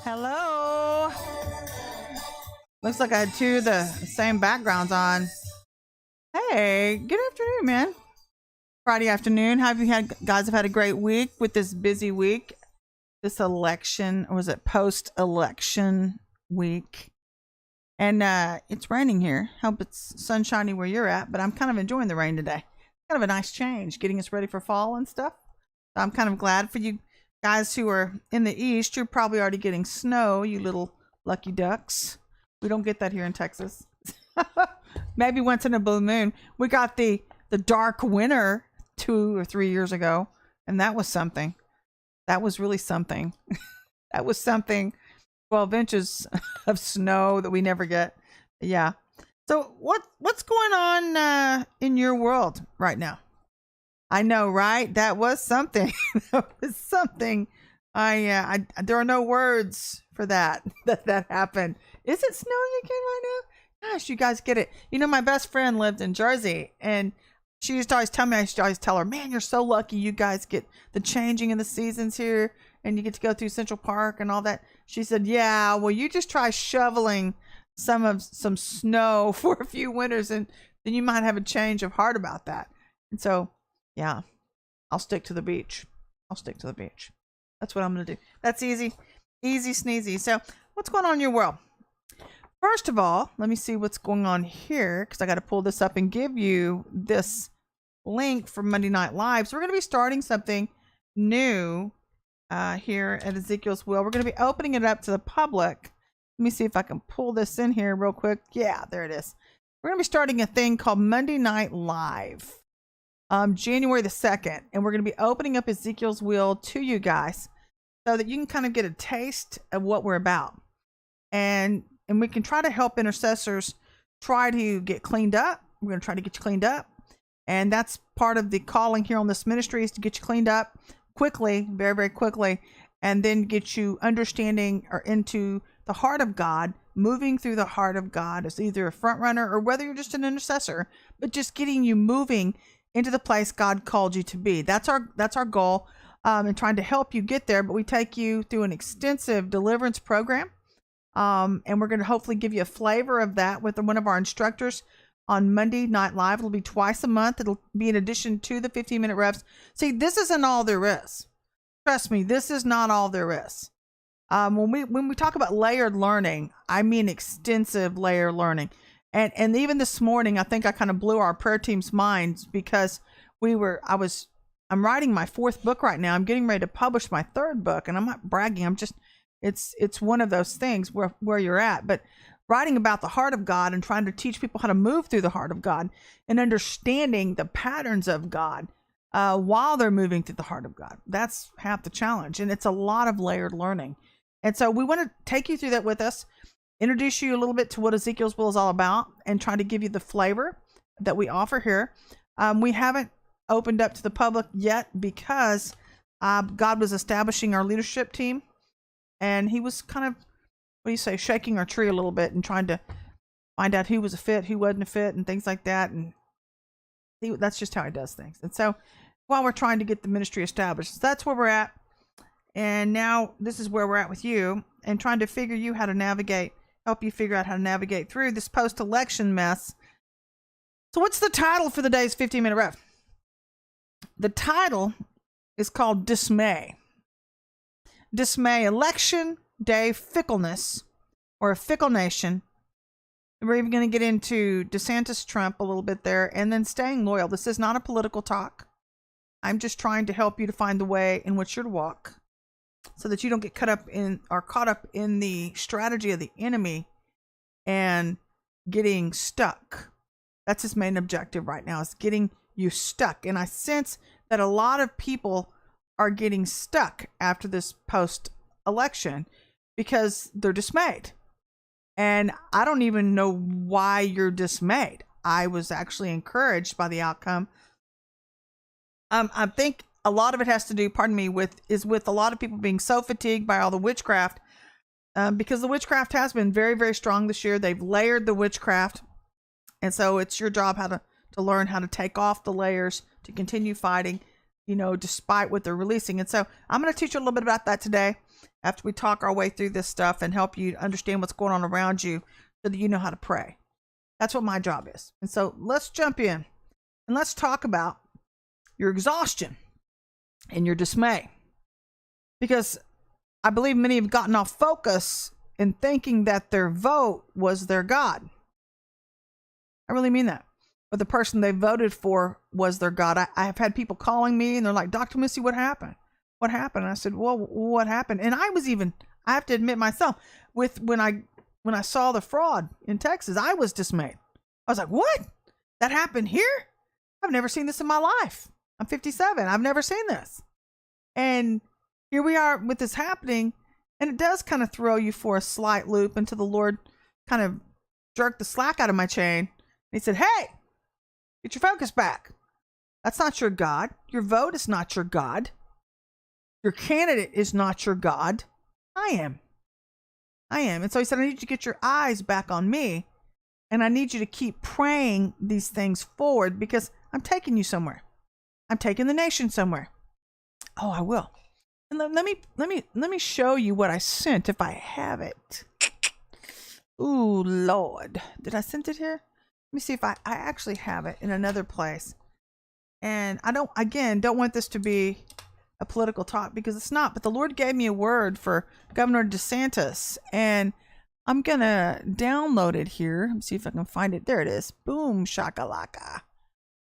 Hello. Looks like I had two of the same backgrounds on. Hey, good afternoon, man. Friday afternoon. Have you had guys have had a great week with this busy week? This election, or was it post-election week? And it's raining here. Hope it's sunshiny where you're at, but I'm kind of enjoying the rain today. Kind of a nice change, getting us ready for fall and stuff. So I'm kind of glad for you guys who are in the east. You're probably already getting snow, you little lucky ducks. We don't get that here in Texas. Maybe once in a blue moon. We got the dark winter 2 or 3 years ago, and that was something. That was really something. That was something. 12 inches of snow that we never get. Yeah. So what's going on in your world right now? I know, right? That was something. That was something. I there are no words for that happened. Is it snowing again right now? Gosh, you guys get it. You know, my best friend lived in Jersey, and she used to always tell me, I used to always tell her, man, you're so lucky you guys get the changing of the seasons here, and you get to go through Central Park and all that. She said, yeah, well, you just try shoveling some snow for a few winters, and then you might have a change of heart about that. And so, yeah, I'll stick to the beach. I'll stick to the beach. That's what I'm going to do. That's easy. Easy sneezy. So what's going on in your world? First of all, let me see what's going on here, because I got to pull this up and give you this link for Monday Night Live. So we're going to be starting something new here at Ezekiel's Will. We're going to be opening it up to the public. Let me see if I can pull this in here real quick. Yeah, there it is. We're going to be starting a thing called Monday Night Live, January the 2nd. And we're going to be opening up Ezekiel's Will to you guys so that you can kind of get a taste of what we're about. And we can try to help intercessors try to get cleaned up. We're going to try to get you cleaned up. And that's part of the calling here on this ministry, is to get you cleaned up quickly, very, very quickly, and then get you understanding or into the heart of God, moving through the heart of God as either a front runner or whether you're just an intercessor, but just getting you moving into the place God called you to be. That's our goal, and trying to help you get there. But we take you through an extensive deliverance program, and we're going to hopefully give you a flavor of that with one of our instructors on Monday Night Live. It'll be twice a month. It'll be in addition to the 15-minute reps. See, this isn't all there is. Trust me, this is not all there is. When we talk about layered learning, I mean extensive layered learning. And even this morning, I think I kind of blew our prayer team's minds, because I'm writing my 4th book right now. I'm getting ready to publish my 3rd book, and I'm not bragging. It's one of those things where you're at, but writing about the heart of God and trying to teach people how to move through the heart of God and understanding the patterns of God while they're moving through the heart of God. That's half the challenge. And it's a lot of layered learning. And so we want to take you through that with us, introduce you a little bit to what Ezekiel's Will is all about, and try to give you the flavor that we offer here. We haven't opened up to the public yet because God was establishing our leadership team, and he was kind of, shaking our tree a little bit and trying to find out who was a fit, who wasn't a fit, and things like that. And that's just how he does things. And so while we're trying to get the ministry established, so that's where we're at. And now this is where we're at with you, and trying to figure you how to navigate, help you figure out how to navigate through this post-election mess. So what's the title for the day's 15-minute rep? The title is called Dismay. Dismay, election day fickleness, or a fickle nation. We're even going to get into Desantis-Trump a little bit there, and then staying loyal. This is not a political talk. I'm just trying to help you to find the way in which you're to walk, so that you don't get caught up in the strategy of the enemy and getting stuck. That's his main objective right now, is getting you stuck. And I sense that a lot of people are getting stuck after this post-election because they're dismayed. And I don't even know why you're dismayed. I was actually encouraged by the outcome. I think a lot of it has to do, with a lot of people being so fatigued by all the witchcraft, because the witchcraft has been very, very strong this year. They've layered the witchcraft. And so it's your job how to to learn how to take off the layers, to continue fighting, you know, despite what they're releasing. And so I'm going to teach you a little bit about that today after we talk our way through this stuff and help you understand what's going on around you so that you know how to pray. That's what my job is. And so let's jump in and let's talk about your exhaustion and your dismay. Because I believe many have gotten off focus in thinking that their vote was their God. I really mean that. Or the person they voted for was their God. I have had people calling me and they're like, Dr. Missy, what happened? What happened? And I said, well, what happened? And I have to admit myself, when I saw the fraud in Texas, I was dismayed. I was like, what? That happened here? I've never seen this in my life. I'm 57. I've never seen this. And here we are with this happening. And it does kind of throw you for a slight loop until the Lord kind of jerked the slack out of my chain. And he said, hey, get your focus back. That's not your God. Your vote is not your God. Your candidate is not your God. I am. And so he said, I need you to get your eyes back on me. And I need you to keep praying these things forward because I'm taking you somewhere. I'm taking the nation somewhere. Oh, I will. And let me show you what I sent if I have it. Ooh, Lord. Did I send it here? Let me see if I actually have it in another place. And I don't want this to be a political talk because it's not, but the Lord gave me a word for Governor Desantis and I'm going to download it here. Let me see if I can find it. There it is. Boom, shakalaka.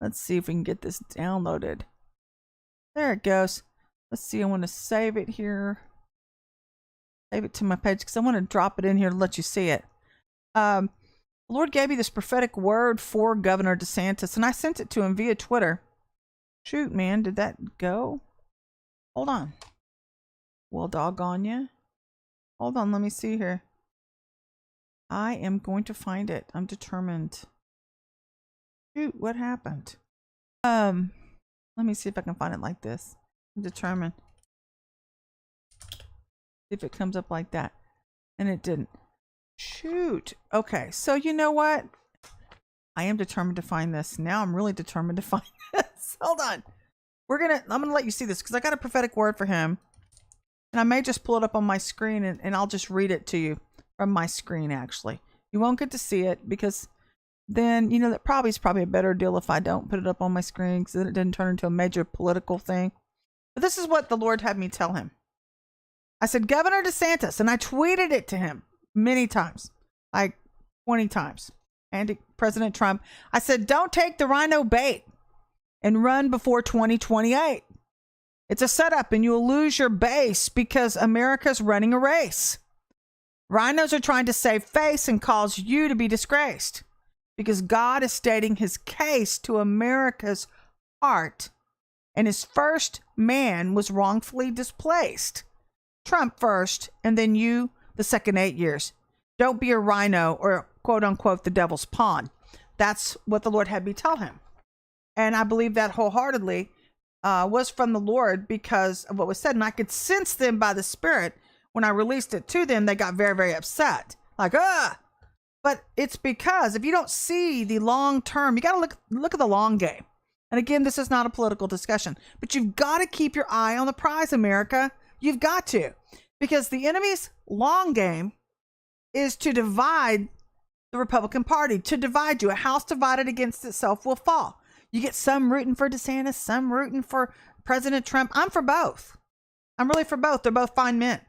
Let's see if we can get this downloaded. There it goes. Let's see. I want to save it here. Save it to my page because I want to drop it in here to let you see it. The Lord gave me this prophetic word for Governor DeSantis, and I sent it to him via Twitter. Shoot, man, did that go? Hold on. Well, doggone ya. Hold on, let me see here. I am going to find it. I'm determined. Shoot, what happened? Let me see if I can find it like this. I'm determined. See if it comes up like that. And it didn't. Shoot. Okay, so you know what? I am determined to find this. Now I'm really determined to find this. Hold on. I'm gonna let you see this because I got a prophetic word for him. And I may just pull it up on my screen and I'll just read it to you from my screen actually. You won't get to see it because then, you know, that is probably a better deal if I don't put it up on my screen because then it didn't turn into a major political thing. But this is what the Lord had me tell him. I said, Governor DeSantis, and I tweeted it to him many times, like 20 times. And to President Trump, I said, don't take the rhino bait and run before 2028. It's a setup and you'll lose your base because America's running a race. Rhinos are trying to save face and cause you to be disgraced because God is stating his case to America's heart and his first man was wrongfully displaced. Trump first and then you the second 8 years. Don't be a rhino or quote unquote the devil's pawn. That's what the Lord had me tell him. And I believe that wholeheartedly was from the Lord because of what was said. And I could sense them by the Spirit. When I released it to them, they got very, very upset. Like, But it's because if you don't see the long term, you got to look at the long game. And again, this is not a political discussion, but you've got to keep your eye on the prize, America. You've got to. Because the enemy's long game is to divide the Republican Party, to divide you. A house divided against itself will fall. You get some rooting for DeSantis, some rooting for President Trump. I'm for both. I'm really for both. They're both fine men.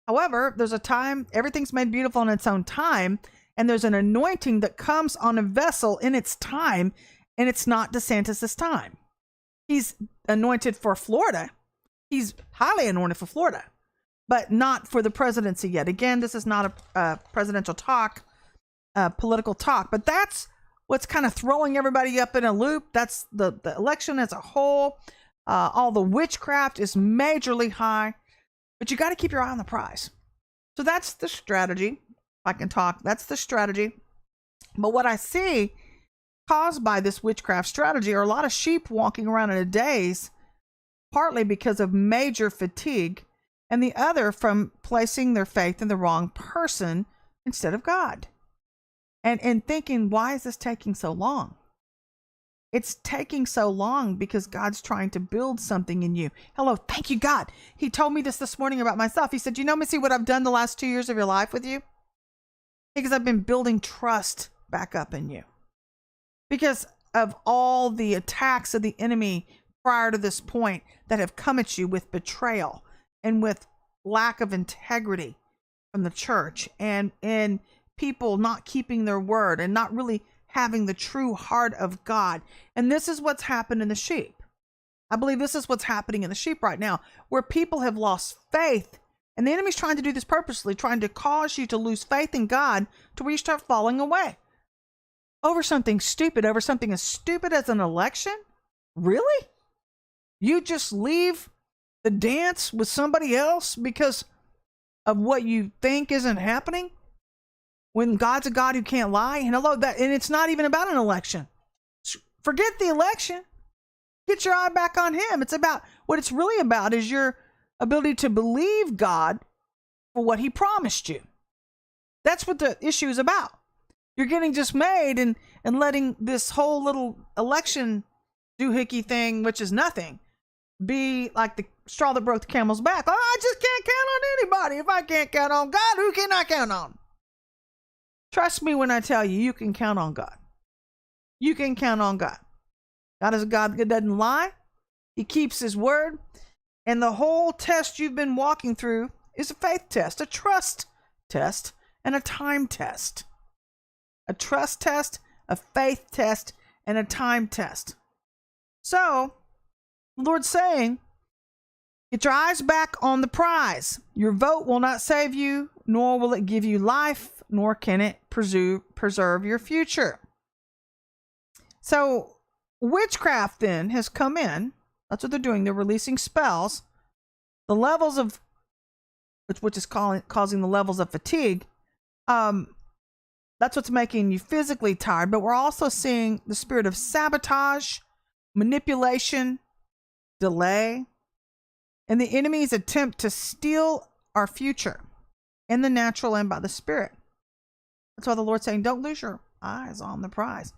However, there's a time, everything's made beautiful in its own time, and there's an anointing that comes on a vessel in its time, and it's not DeSantis's time. He's anointed for Florida. He's highly anointed for Florida, but not for the presidency yet. Again, this is not a presidential talk, political talk, but that's what's kind of throwing everybody up in a loop. That's the election as a whole. All the witchcraft is majorly high, but you got to keep your eye on the prize. So that's the strategy. If I can talk, that's the strategy. But what I see caused by this witchcraft strategy are a lot of sheep walking around in a daze, partly because of major fatigue, and the other from placing their faith in the wrong person instead of God. And thinking, why is this taking so long? It's taking so long because God's trying to build something in you. Hello, thank you, God. He told me this morning about myself. He said, you know, Missy, what I've done the last 2 years of your life with you? Because I've been building trust back up in you. Because of all the attacks of the enemy prior to this point that have come at you with betrayal and with lack of integrity from the church and people not keeping their word and not really having the true heart of God. And this is what's happened in the sheep. I believe this is what's happening in the sheep right now, where people have lost faith. And the enemy's trying to do this purposely, trying to cause you to lose faith in God to where you start falling away. Over something stupid, over something as stupid as an election? Really? You just leave the dance with somebody else because of what you think isn't happening? When God's a God who can't lie? And it's not even about an election. Forget the election. Get your eye back on him. It's about what it's really about is your ability to believe God for what he promised you. That's what the issue is about. You're getting dismayed and letting this whole little election doohickey thing, which is nothing, be like the straw that broke the camel's back. Oh, I just can't count on anybody. If I can't count on God, who can I count on? Trust me when I tell you, you can count on God. You can count on God. God is a God that doesn't lie. He keeps his word. And the whole test you've been walking through is a faith test, a trust test, and a time test. A trust test, a faith test, and a time test. So, the Lord's saying, get your eyes back on the prize. Your vote will not save you, nor will it give you life, nor can it preserve your future. So, witchcraft then has come in. That's what they're doing. They're releasing spells. The levels of, which is causing the levels of fatigue. That's what's making you physically tired. But we're also seeing the spirit of sabotage, manipulation, delay, and the enemy's attempt to steal our future in the natural and by the spirit. That's why the Lord's saying, don't lose your eyes on the prize.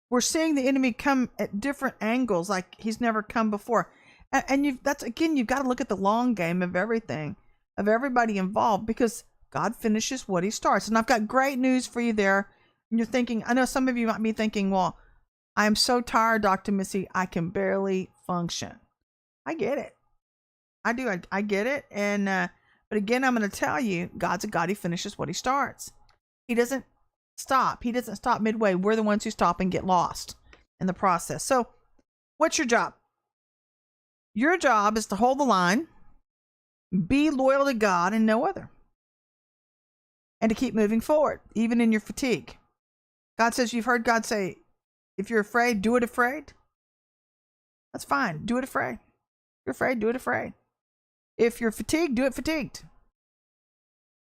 We're seeing the enemy come at different angles like he's never come before. And you've got to look at the long game of everything, of everybody involved, because God finishes what he starts. And I've got great news for you there. And you're thinking, I know some of you might be thinking, well, I am so tired, Dr. Missy, I can barely function. I get it. I do. I get it. And, but again, I'm going to tell you, God's a God. He finishes what he starts. He doesn't stop. He doesn't stop midway. We're the ones who stop and get lost in the process. So what's your job? Your job is to hold the line, be loyal to God and no other, and to keep moving forward, even in your fatigue. God says, you've heard God say, if you're afraid, do it afraid. That's fine. Do it afraid. If you're afraid, do it afraid. If you're fatigued, do it fatigued.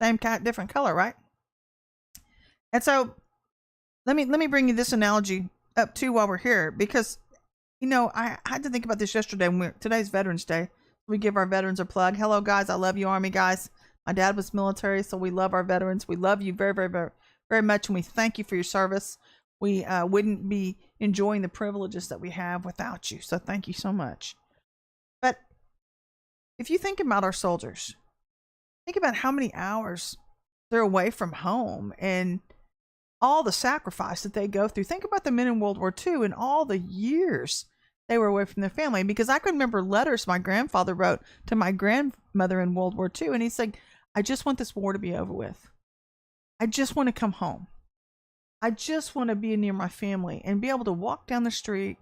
Same kind, different color, right? And so let me bring you this analogy up too while we're here, because, you know, I had to think about this yesterday when today's Veterans Day. We give our veterans a plug. Hello, guys. I love you, Army guys. My dad was military, so we love our veterans. We love you very, very, very, very much, and we thank you for your service. We wouldn't be enjoying the privileges that we have without you, so thank you so much. But if you think about our soldiers, think about how many hours they're away from home and all the sacrifice that they go through. Think about the men in World War II and all the years they were away from their family. Because I can remember letters my grandfather wrote to my grandmother in World War II. And he's like, I just want this war to be over with. I just want to come home. I just want to be near my family and be able to walk down the street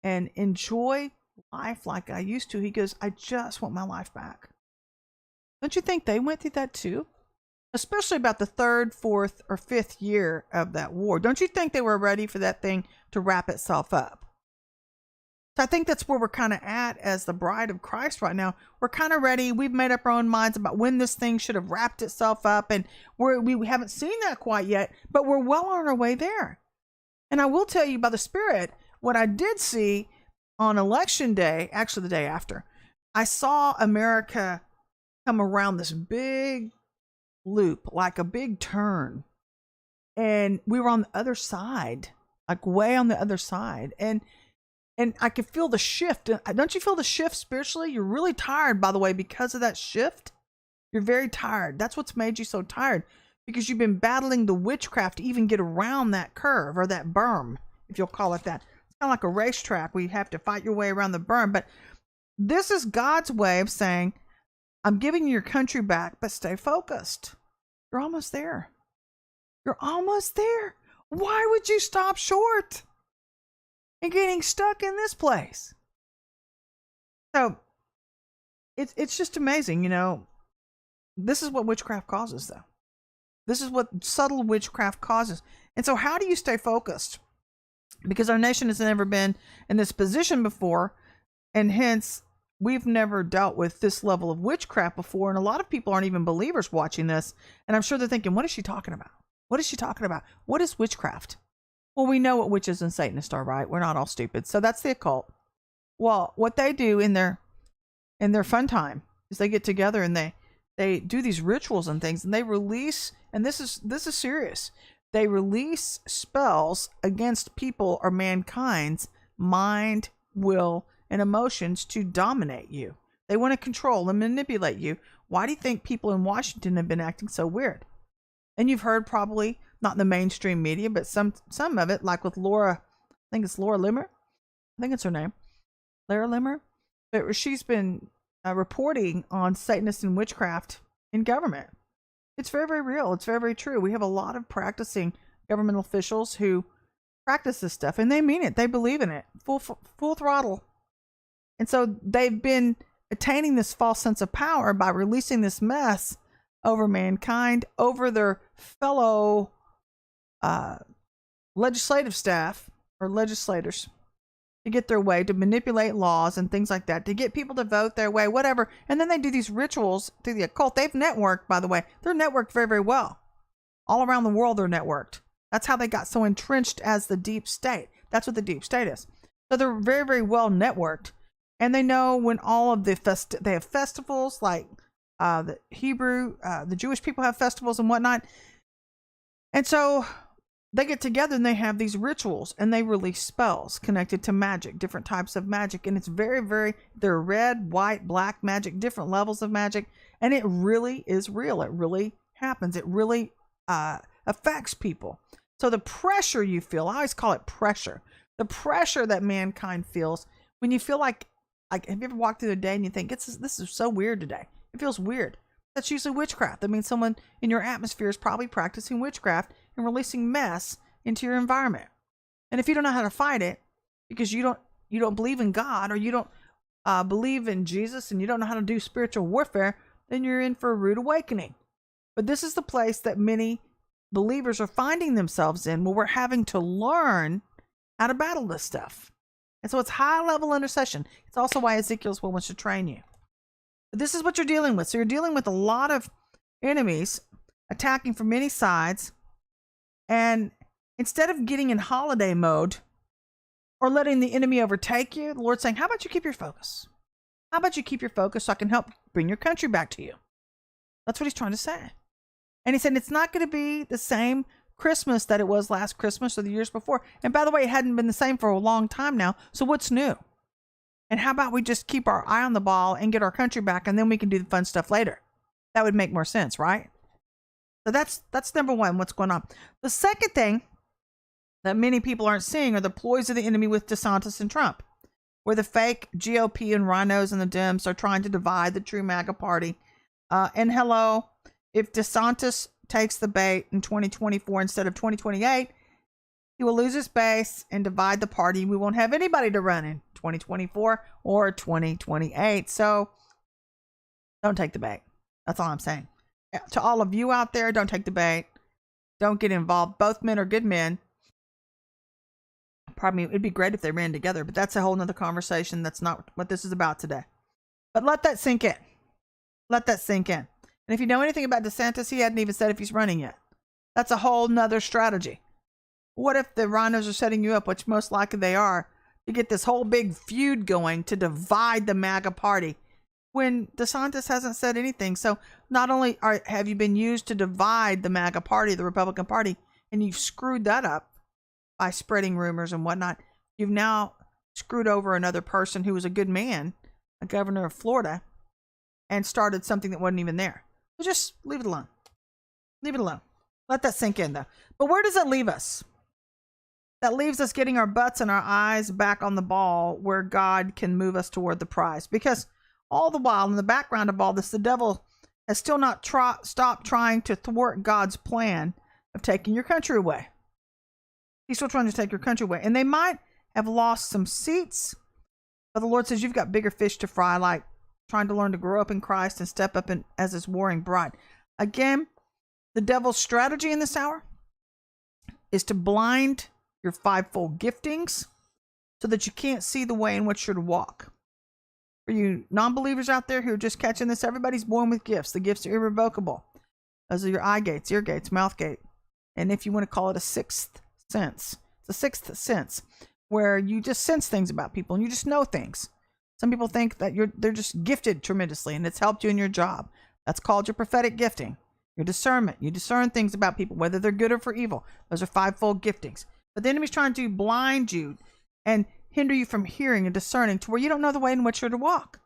and enjoy life like I used to. He goes, I just want my life back. Don't you think they went through that too? Especially about the 3rd, 4th, or 5th year of that war. Don't you think they were ready for that thing to wrap itself up? So I think that's where we're kind of at as the bride of Christ right now. We're kind of ready. We've made up our own minds about when this thing should have wrapped itself up. And we haven't seen that quite yet, but we're well on our way there. And I will tell you by the Spirit, what I did see on Election Day, actually the day after, I saw America come around this big loop, like a big turn, and we were on the other side, like way on the other side. And And I can feel the shift. Don't you feel the shift spiritually? You're really tired, by the way, because of that shift. You're very tired. That's what's made you so tired, because you've been battling the witchcraft to even get around that curve or that berm, if you'll call it that. It's kind of like a racetrack where you have to fight your way around the berm. But this is God's way of saying, I'm giving you your country back, but stay focused. You're almost there. You're almost there. Why would you stop short and getting stuck in this place? So it's just amazing, you know. This is what witchcraft causes, though. This is what subtle witchcraft causes. And so how do you stay focused? Because our nation has never been in this position before, and hence we've never dealt with this level of witchcraft before. And a lot of people aren't even believers watching this. And I'm sure they're thinking, what is she talking about? What is she talking about? What is witchcraft? Well, we know what witches and Satanists are, right? We're not all stupid. So that's the occult. Well, what they do in their fun time is they get together and they do these rituals and things, and they release, and this is serious. They release spells against people or mankind's mind, will, and emotions to dominate you. They want to control and manipulate you. Why do you think people in Washington have been acting so weird? And you've heard, probably not in the mainstream media, but some of it, like with Laura, I think it's Laura Limmer. I think it's her name, Laura Limmer. But she's been reporting on Satanists and witchcraft in government. It's very, very real. It's very, very true. We have a lot of practicing government officials who practice this stuff, and they mean it. They believe in it, full throttle. And so they've been attaining this false sense of power by releasing this mess over mankind, over their fellow legislative staff or legislators, to get their way, to manipulate laws and things like that, to get people to vote their way, whatever. And then they do these rituals through the occult. They've networked, by the way. They're networked very, very well. All around the world, they're networked. That's how they got so entrenched as the deep state. That's what the deep state is. So they're very, very well networked. And they know when all of they have festivals, like the Jewish people have festivals and whatnot. And so they get together and they have these rituals, and they release spells connected to magic, different types of magic. And it's very, very, they're red, white, black magic, different levels of magic. And it really is real. It really happens. It really affects people. So the pressure you feel, I always call it pressure. The pressure that mankind feels when you feel like have you ever walked through the day and you think, this is so weird today? It feels weird. That's usually witchcraft. That means someone in your atmosphere is probably practicing witchcraft and releasing mess into your environment. And if you don't know how to fight it, because you don't believe in God, or you don't believe in Jesus, and you don't know how to do spiritual warfare, then you're in for a rude awakening. But this is the place that many believers are finding themselves in, where we're having to learn how to battle this stuff. And so it's high level intercession. It's also why Ezekiel's wants to train you. But this is what you're dealing with. So you're dealing with a lot of enemies attacking from many sides. And instead of getting in holiday mode or letting the enemy overtake you, the Lord's saying, how about you keep your focus? How about you keep your focus so I can help bring your country back to you? That's what he's trying to say. And he said, it's not going to be the same Christmas that it was last Christmas or the years before. And by the way, it hadn't been the same for a long time now. So what's new? And how about we just keep our eye on the ball and get our country back, and then we can do the fun stuff later? That would make more sense, right? So that's number one, what's going on. The second thing that many people aren't seeing are the ploys of the enemy with Desantis and Trump, where the fake GOP and rhinos and the Dems are trying to divide the true MAGA party. And hello, if Desantis takes the bait in 2024 instead of 2028, he will lose his base and divide the party. We won't have anybody to run in 2024 or 2028. So don't take the bait. That's all I'm saying. To all of you out there, don't take the bait. Don't get involved. Both men are good men. Pardon me, it'd be great if they ran together, but that's a whole nother conversation. That's not what this is about today. But let that sink in. Let that sink in. And if you know anything about DeSantis, he hadn't even said if he's running yet. That's a whole nother strategy. What if the rhinos are setting you up, which most likely they are, to get this whole big feud going to divide the MAGA party when DeSantis hasn't said anything? So not only have you been used to divide the MAGA party, the Republican Party, and you've screwed that up by spreading rumors and whatnot, you've now screwed over another person who was a good man, a governor of Florida, and started something that wasn't even there. So just leave it alone. Leave it alone. Let that sink in, though. But where does that leave us? That leaves us getting our butts and our eyes back on the ball where God can move us toward the prize. Because all the while, in the background of all this, the devil has still not stopped trying to thwart God's plan of taking your country away. He's still trying to take your country away. And they might have lost some seats, but the Lord says you've got bigger fish to fry, like trying to learn to grow up in Christ and step up as his warring bride. Again, the devil's strategy in this hour is to blind your fivefold giftings so that you can't see the way in which you're to walk. For you non-believers out there who are just catching this, everybody's born with gifts. The gifts are irrevocable. Those are your eye gates, ear gates, mouth gate. And if you want to call it a sixth sense, it's a sixth sense where you just sense things about people and you just know things. Some people think that they're just gifted tremendously and it's helped you in your job. That's called your prophetic gifting, your discernment. You discern things about people, whether they're good or for evil. Those are fivefold giftings. But the enemy's trying to blind you and hinder you from hearing and discerning to where you don't know the way in which you're to walk.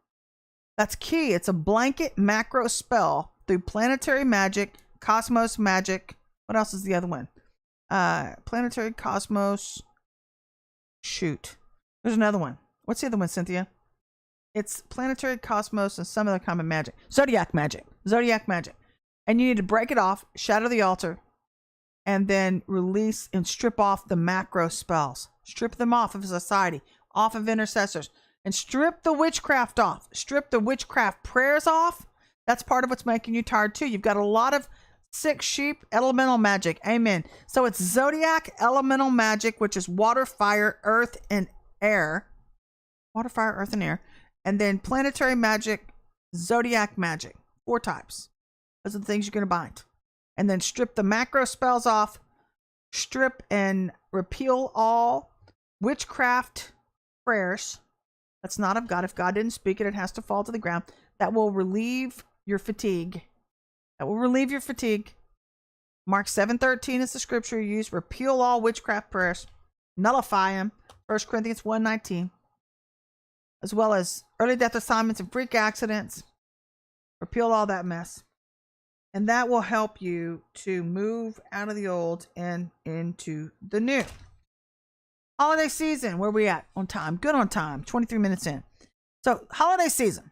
That's key. It's a blanket macro spell through planetary magic, cosmos magic. What else is the other one? Planetary cosmos. Shoot. There's another one. What's the other one, Cynthia? It's planetary cosmos and some other kind of magic. Zodiac magic. Zodiac magic. And you need to break it off, shatter the altar, and then release and strip off the macro spells. Strip them off of society, off of intercessors, and strip the witchcraft off. Strip the witchcraft prayers off. That's part of what's making you tired too. You've got a lot of sick sheep, elemental magic. Amen. So it's zodiac elemental magic, which is water, fire, earth, and air. Water, fire, earth, and air. And then planetary magic, zodiac magic. 4 types. Those are the things you're going to bind. And then strip the macro spells off. Strip and repeal all witchcraft prayers. That's not of God. If God didn't speak it, it has to fall to the ground. That will relieve your fatigue. That will relieve your fatigue. Mark 7:13 is the scripture you use. Repeal all witchcraft prayers. Nullify them. 1 Corinthians 1:19. As well as early death assignments and freak accidents. Repeal all that mess. And that will help you to move out of the old and into the new. Holiday season. Where are we at on time? Good on time. 23 minutes in. So holiday season.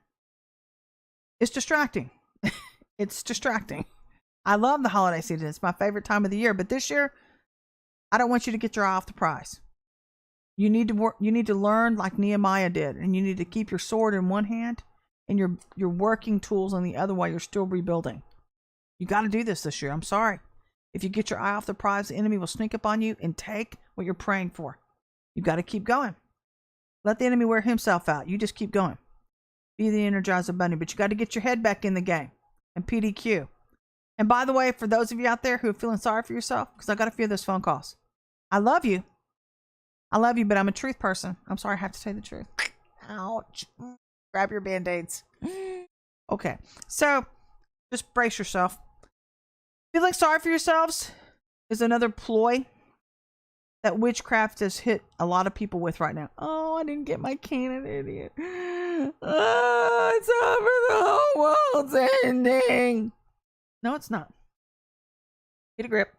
It's distracting. It's distracting. I love the holiday season. It's my favorite time of the year. But this year, I don't want you to get your eye off the prize. You need to work. You need to learn like Nehemiah did, and you need to keep your sword in one hand and your working tools in the other while you're still rebuilding. You got to do this year. I'm sorry. If you get your eye off the prize, the enemy will sneak up on you and take what you're praying for. You got to keep going. Let the enemy wear himself out. You just keep going. Be the Energizer Bunny, but you got to get your head back in the game. And PDQ. And by the way, for those of you out there who are feeling sorry for yourself, because I got a few of those phone calls. I love you. I love you, but I'm a truth person. I'm sorry, I have to say the truth. Ouch. Grab your Band-Aids. Okay, so just brace yourself. Feeling sorry for yourselves is another ploy that witchcraft has hit a lot of people with right now. Oh, I didn't get my candidate yet. Oh, it's over. The whole world's ending. No, it's not. Get a grip.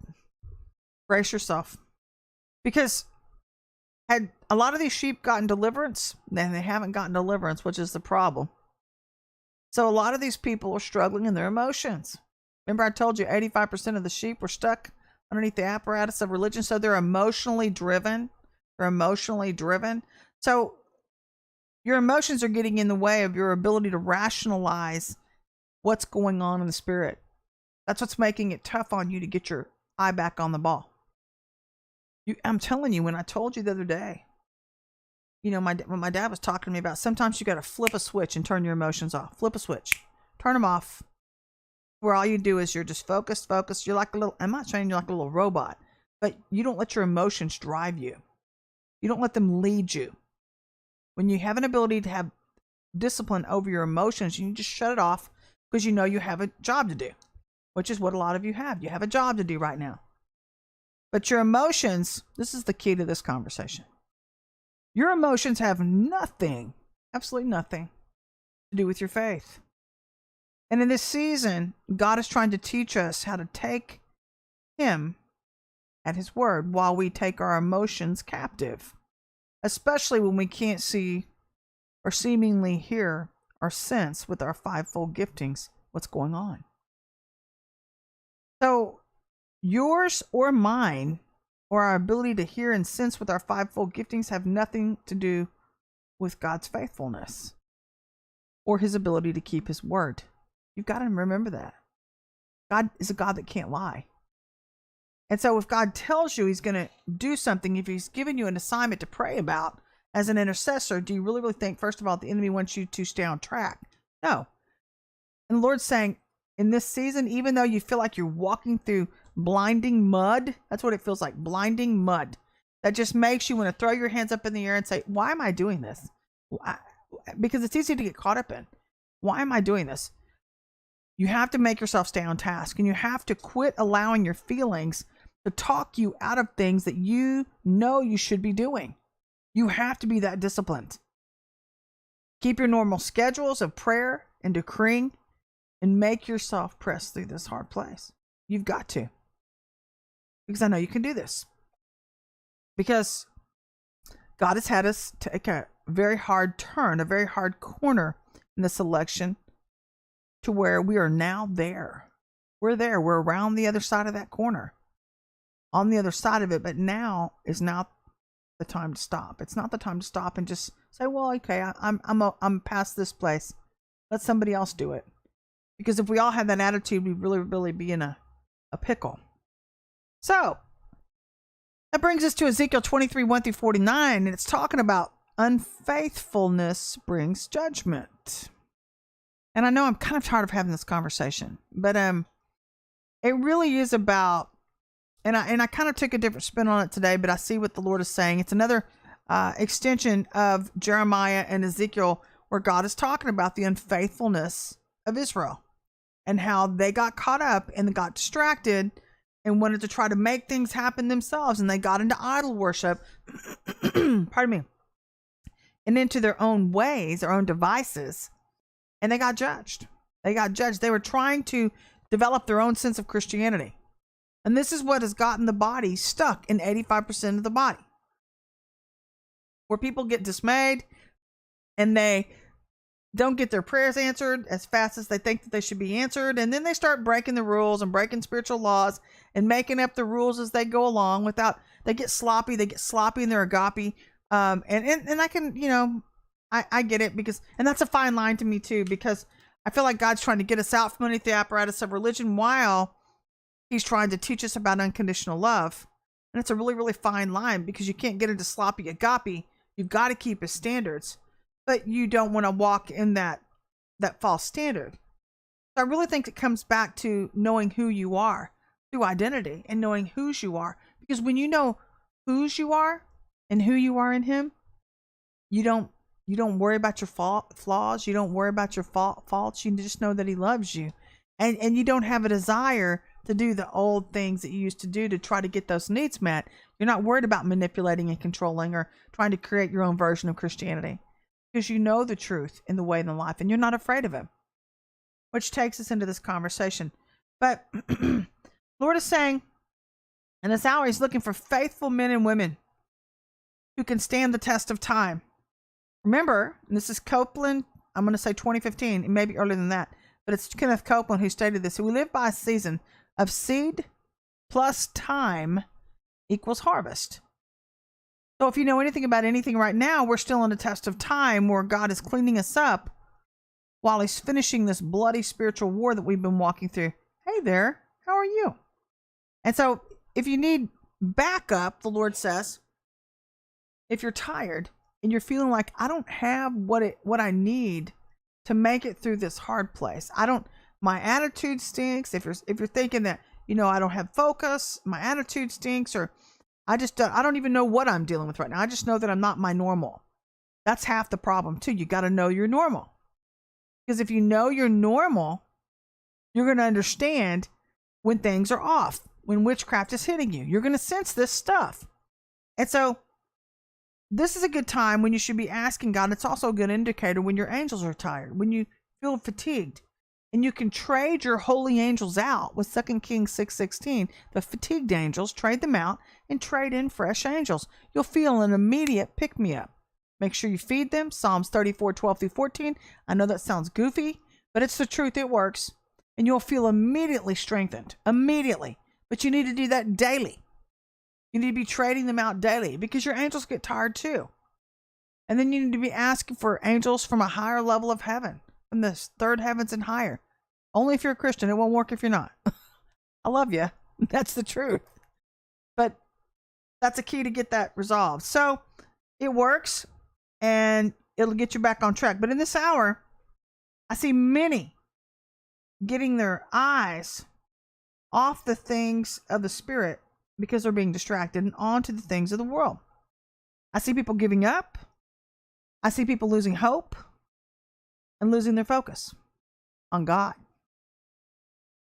Brace yourself. Because had a lot of these sheep gotten deliverance, then they haven't gotten deliverance, which is the problem. So a lot of these people are struggling in their emotions. Remember I told you 85% of the sheep were stuck underneath the apparatus of religion. So they're emotionally driven. They're emotionally driven. So your emotions are getting in the way of your ability to rationalize what's going on in the spirit. That's what's making it tough on you to get your eye back on the ball. I'm telling you, when I told you the other day, you know, when my dad was talking to me about, sometimes you got to flip a switch and turn your emotions off. Flip a switch. Turn them off. Where all you do is you're just focused. You're like a little, I'm not saying you're like a little robot, but you don't let your emotions drive you. You don't let them lead you. When you have an ability to have discipline over your emotions, you just shut it off because you know you have a job to do, which is what a lot of you have. You have a job to do right now. But your emotions, this is the key to this conversation. Your emotions have nothing, absolutely nothing, to do with your faith. And in this season, God is trying to teach us how to take him at his word while we take our emotions captive, especially when we can't see or seemingly hear or sense with our fivefold giftings what's going on. So yours or mine, or our ability to hear and sense with our fivefold giftings, have nothing to do with God's faithfulness or his ability to keep his word. You've got to remember that. God is a God that can't lie. And so if God tells you he's going to do something, if he's given you an assignment to pray about as an intercessor, do you really, really think, first of all, the enemy wants you to stay on track? No. And the Lord's saying, in this season, even though you feel like you're walking through blinding mud, that's what it feels like, blinding mud. That just makes you want to throw your hands up in the air and say, why am I doing this? Because it's easy to get caught up in. Why am I doing this? You have to make yourself stay on task, and you have to quit allowing your feelings to talk you out of things that you know you should be doing. You have to be that disciplined. Keep your normal schedules of prayer and decreeing, and make yourself press through this hard place. You've got to. Because I know you can do this. Because God has had us take a very hard turn, a very hard corner in this election, to where we are now there. We're there. We're around the other side of that corner. On the other side of it, but now is not the time to stop. It's not the time to stop and just say, well, okay, I'm past this place. Let somebody else do it. Because if we all had that attitude, we'd really, really be in a pickle. So that brings us to Ezekiel 23, 1-49, and it's talking about unfaithfulness brings judgment. And I know I'm kind of tired of having this conversation, but it really is about, and I kind of took a different spin on it today, but I see what the Lord is saying. It's another extension of Jeremiah and Ezekiel, where God is talking about the unfaithfulness of Israel and how they got caught up and got distracted and wanted to try to make things happen themselves, and they got into idol worship, pardon me, and into their own ways, their own devices. And they got judged. They got judged. They were trying to develop their own sense of Christianity. And this is what has gotten the body stuck in 85% of the body. Where people get dismayed and they don't get their prayers answered as fast as they think that they should be answered. And then they start breaking the rules and breaking spiritual laws and making up the rules as they go along without, they get sloppy in their agape. And I can, I get it, because, and that's a fine line to me too, because I feel like God's trying to get us out from underneath the apparatus of religion while he's trying to teach us about unconditional love. And it's a really, really fine line, because you can't get into sloppy agape. You've got to keep his standards, but you don't want to walk in that false standard. So I really think it comes back to knowing who you are through identity and knowing whose you are. Because when you know whose you are and who you are in him, you don't worry about your flaws. You don't worry about your faults. You just know that he loves you. And you don't have a desire to do the old things that you used to do to try to get those needs met. You're not worried about manipulating and controlling or trying to create your own version of Christianity, because you know the truth in the way and the life, and you're not afraid of him. Which takes us into this conversation. But Lord is saying, in this hour, he's looking for faithful men and women who can stand the test of time. Remember, and this is Copeland, I'm going to say 2015, it may be earlier than that, but it's Kenneth Copeland who stated this. We live by a season of seed plus time equals harvest. So if you know anything about anything right now, we're still in a test of time where God is cleaning us up while he's finishing this bloody spiritual war that we've been walking through. Hey there, how are you? And so if you need backup, the Lord says, if you're tired and you're feeling like, I don't have what I need to make it through this hard place. My attitude stinks. If you're thinking that, I don't have focus, my attitude stinks, or I don't even know what I'm dealing with right now. I just know that I'm not my normal. That's half the problem too. You got to know you're normal. Because if you know you're normal, you're going to understand when things are off, when witchcraft is hitting you. You're going to sense this stuff. And so This is a good time when you should be asking God. It's also a good indicator when your angels are tired, when you feel fatigued. And you can trade your holy angels out with 2 Kings 6:16. The fatigued angels, trade them out and trade in fresh angels. You'll feel an immediate pick-me-up. Make sure you feed them. Psalms 34:12-14. I know that sounds goofy, but it's the truth. It works. And you'll feel immediately strengthened. Immediately. But you need to do that daily. You need to be trading them out daily because your angels get tired too. And then you need to be asking for angels from a higher level of heaven, from the third heavens and higher. Only if you're a Christian. It won't work if you're not. I love you. That's the truth. But that's a key to get that resolved. So it works and it'll get you back on track. But in this hour, I see many getting their eyes off the things of the Spirit because they're being distracted and onto the things of the world. I see people giving up. I see people losing hope and losing their focus on God.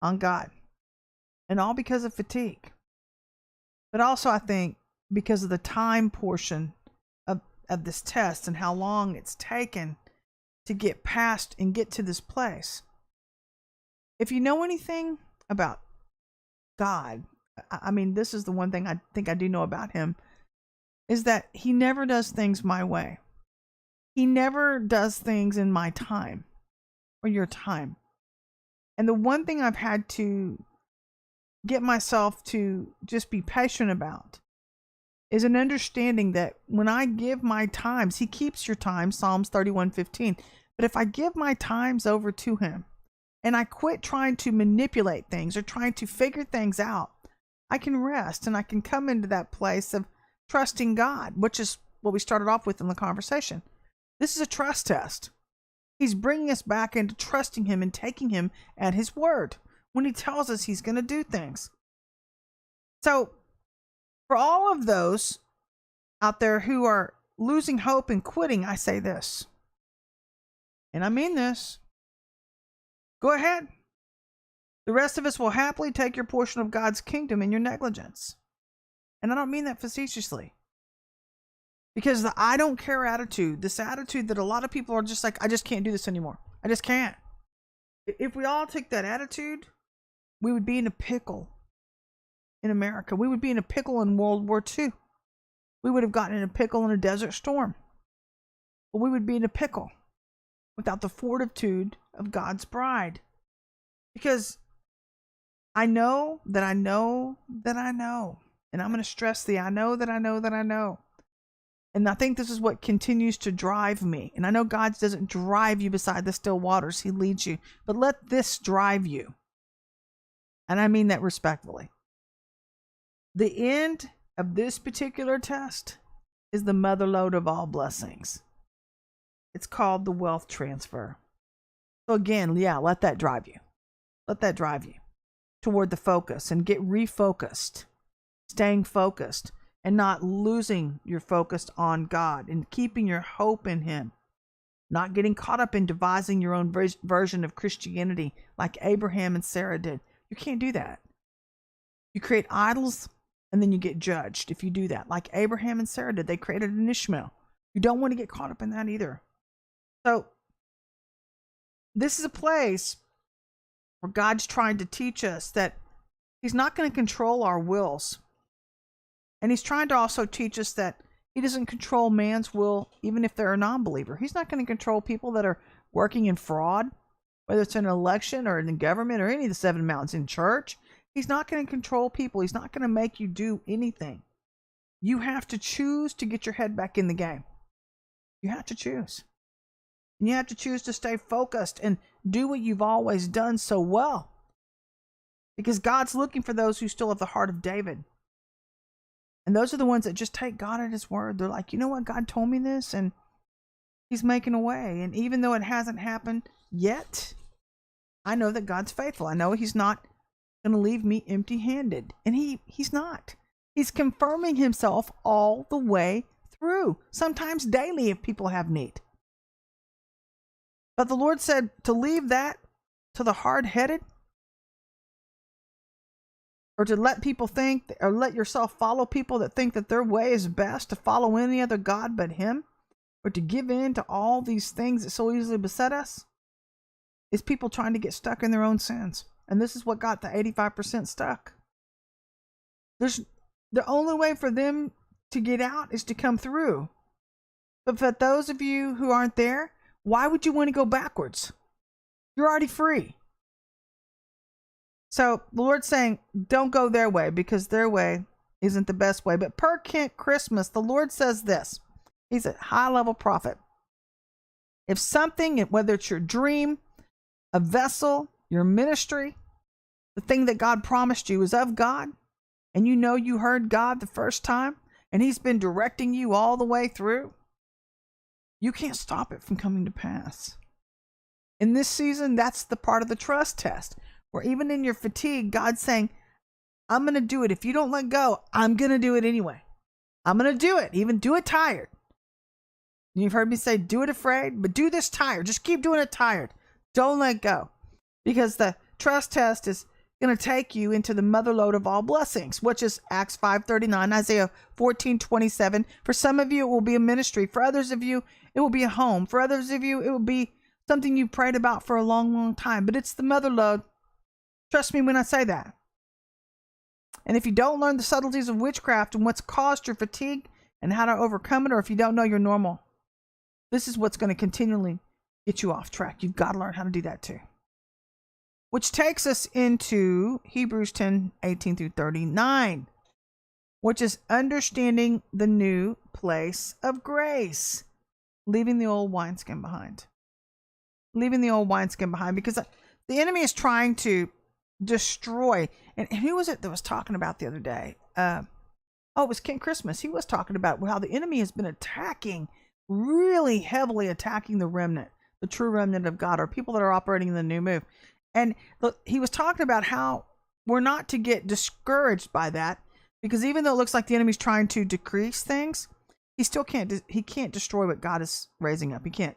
On God. And all because of fatigue. But also, I think, because of the time portion of this test and how long it's taken to get past and get to this place. If you know anything about God, I mean, this is the one thing I think I do know about him, is that he never does things my way. He never does things in my time or your time. And the one thing I've had to get myself to just be patient about is an understanding that when I give my times, he keeps your time, Psalms 31:15. But if I give my times over to him and I quit trying to manipulate things or trying to figure things out, I can rest and I can come into that place of trusting God, which is what we started off with in the conversation. This is a trust test. He's bringing us back into trusting him and taking him at his word when he tells us he's going to do things. So for all of those out there who are losing hope and quitting, I say this, and I mean this, go ahead. The rest of us will happily take your portion of God's kingdom in your negligence. And I don't mean that facetiously. Because the I don't care attitude, this attitude that a lot of people are just like, I just can't do this anymore. I just can't. If we all took that attitude, we would be in a pickle in America. We would be in a pickle in World War II. We would have gotten in a pickle in a desert storm. But we would be in a pickle without the fortitude of God's bride. Because I know that I know that I know. And I'm going to stress the I know that I know that I know. And I think this is what continues to drive me. And I know God doesn't drive you beside the still waters. He leads you. But let this drive you. And I mean that respectfully. The end of this particular test is the mother lode of all blessings. It's called the wealth transfer. So again, yeah, let that drive you. Let that drive you toward the focus and get refocused, staying focused and not losing your focus on God and keeping your hope in him, not getting caught up in devising your own version of Christianity like Abraham and Sarah did. You can't do that. You create idols and then you get judged if you do that. Like Abraham and Sarah did. They created an Ishmael. You don't want to get caught up in that either. So this is a place where God's trying to teach us that he's not going to control our wills. And he's trying to also teach us that he doesn't control man's will, even if they're a non-believer. He's not going to control people that are working in fraud, whether it's in an election or in the government or any of the seven mountains in church. He's not going to control people. He's not going to make you do anything. You have to choose to get your head back in the game. You have to choose. And you have to choose to stay focused and do what you've always done so well. Because God's looking for those who still have the heart of David. And those are the ones that just take God at his word. They're like, you know what? God told me this and he's making a way. And even though it hasn't happened yet, I know that God's faithful. I know he's not going to leave me empty-handed. And he's not. He's confirming himself all the way through, sometimes daily if people have need. But the Lord said to leave that to the hard-headed. or to let people think, or let yourself follow people that think that their way is best, to follow any other God but him, or to give in to all these things that so easily beset us, is people trying to get stuck in their own sins. And this is what got the 85% stuck. The only way for them to get out is to come through. But for those of you who aren't there, why would you want to go backwards? You're already free. So the Lord's saying, don't go their way, because their way isn't the best way. But per Kent Christmas, the Lord says this. He's a high-level prophet. If something, whether it's your dream, a vessel, your ministry, the thing that God promised you is of God, and you know you heard God the first time, and he's been directing you all the way through, you can't stop it from coming to pass. In this season, that's the part of the trust test, where even in your fatigue, God's saying, I'm going to do it. If you don't let go, I'm going to do it anyway. I'm going to do it. Even do it tired. You've heard me say, do it afraid, but do this tired. Just keep doing it tired. Don't let go. Because the trust test is going to take you into the motherlode of all blessings, which is Acts 5:39, Isaiah 14:27. For some of you, it will be a ministry. For others of you, it will be a home. For others of you, it will be something you prayed about for a long, long time. But it's the motherlode. Trust me when I say that. And if you don't learn the subtleties of witchcraft and what's caused your fatigue and how to overcome it, or if you don't know your normal, this is what's going to continually get you off track. You've got to learn how to do that too. Which takes us into Hebrews 10:18 through 39, which is understanding the new place of grace, leaving the old wineskin behind. Leaving the old wineskin behind, because the enemy is trying to destroy. And who was it that was talking about the other day? It was King Christmas. He was talking about how the enemy has been attacking, really heavily attacking the remnant, the true remnant of God, or people that are operating in the new move. And he was talking about how we're not to get discouraged by that, because even though it looks like the enemy's trying to decrease things, he still can't. He can't destroy what God is raising up. He can't.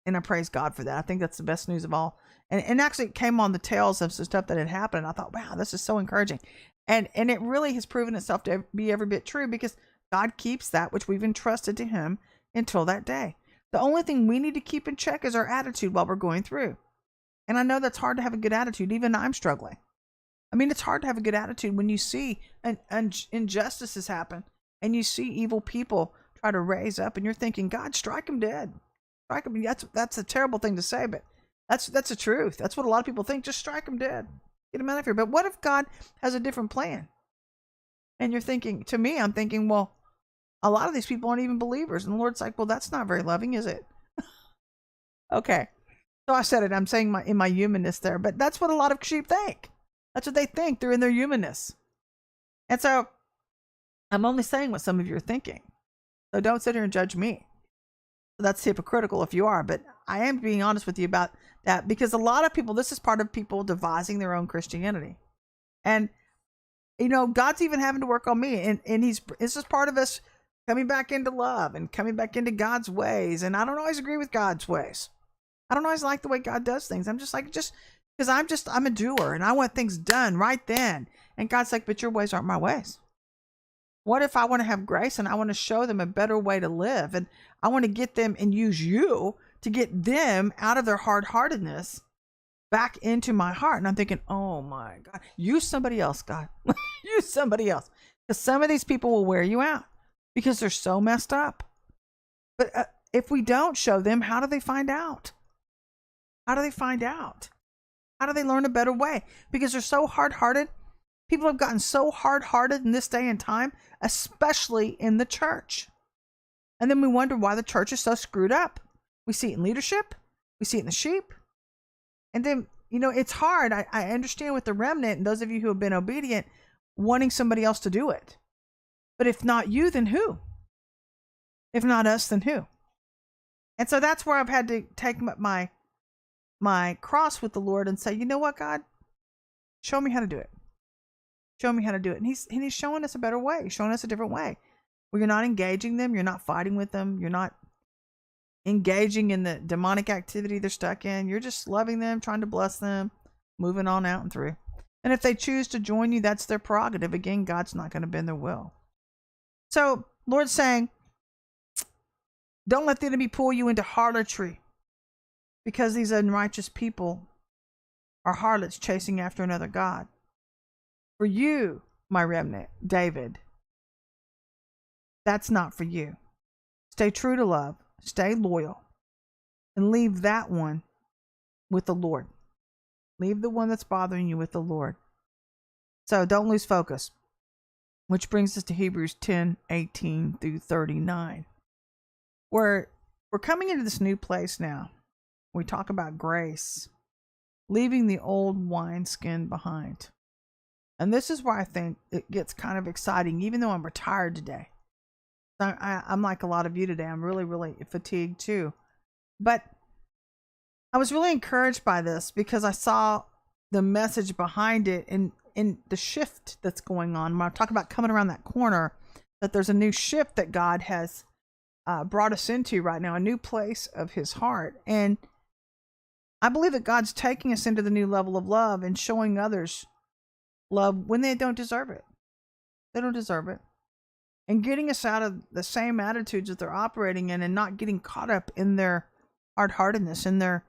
And I praise God for that. I think that's the best news of all. And actually it came on the tails of some stuff that had happened. And I thought, wow, this is so encouraging. And it really has proven itself to be every bit true, because God keeps that which we've entrusted to him until that day. The only thing we need to keep in check is our attitude while we're going through. And I know that's hard to have a good attitude. Even I'm struggling. I mean, it's hard to have a good attitude when you see injustices happen and you see evil people try to raise up, and you're thinking, God, strike them dead. Strike them. That's a terrible thing to say, but that's the truth. That's what a lot of people think. Just strike them dead. Get them out of here. But what if God has a different plan? And you're thinking, to me, I'm thinking, well, a lot of these people aren't even believers. And the Lord's like, well, that's not very loving, is it? Okay. So I said it. I'm saying in my humanness there, but that's what a lot of sheep think. That's what they think. They're in their humanness. And so I'm only saying what some of you are thinking. So don't sit here and judge me. That's hypocritical if you are, but I am being honest with you about that, because a lot of people, this is part of people devising their own Christianity. And, you know, God's even having to work on me, and this is part of us coming back into love and coming back into God's ways. And I don't always agree with God's ways. I don't always like the way God does things. I'm just like, because I'm a doer and I want things done right then. And God's like, but your ways aren't my ways. What if I want to have grace and I want to show them a better way to live, and I want to get them and use you to get them out of their hard-heartedness back into my heart? And I'm thinking, oh my God, use somebody else, God. Use somebody else. Because some of these people will wear you out because they're so messed up. But if we don't show them, how do they find out? How do they find out? How do they learn a better way? Because they're so hard-hearted. People have gotten so hard-hearted in this day and time, especially in the church. And then we wonder why the church is so screwed up. We see it in leadership. We see it in the sheep. And then, you know, it's hard. I understand with the remnant and those of you who have been obedient, wanting somebody else to do it. But if not you, then who? If not us, then who? And so that's where I've had to take my cross with the Lord and say, you know what, God? Show me how to do it. Show me how to do it. And he's showing us a better way. He's showing us a different way. Where you're not engaging them. You're not fighting with them. You're not engaging in the demonic activity they're stuck in. You're just loving them, trying to bless them, moving on out and through. And if they choose to join you, that's their prerogative. Again, God's not going to bend their will. So Lord's saying, don't let the enemy pull you into harlotry, because these unrighteous people are harlots chasing after another god. For you, my remnant, David, that's not for you. Stay true to love, stay loyal, and leave that one with the Lord. Leave the one that's bothering you with the Lord. So don't lose focus. Which brings us to Hebrews 10:18 through 39. Where we're coming into this new place now. We talk about grace, leaving the old wineskin behind. And this is where I think it gets kind of exciting, even though I'm retired today. I'm like a lot of you today. I'm really, really fatigued too. But I was really encouraged by this because I saw the message behind it and in the shift that's going on. When I talk about coming around that corner, that there's a new shift that God has brought us into right now, a new place of his heart. And I believe that God's taking us into the new level of love and showing others love when they don't deserve it. They don't deserve it. And getting us out of the same attitudes that they're operating in and not getting caught up in their hard-heartedness, in their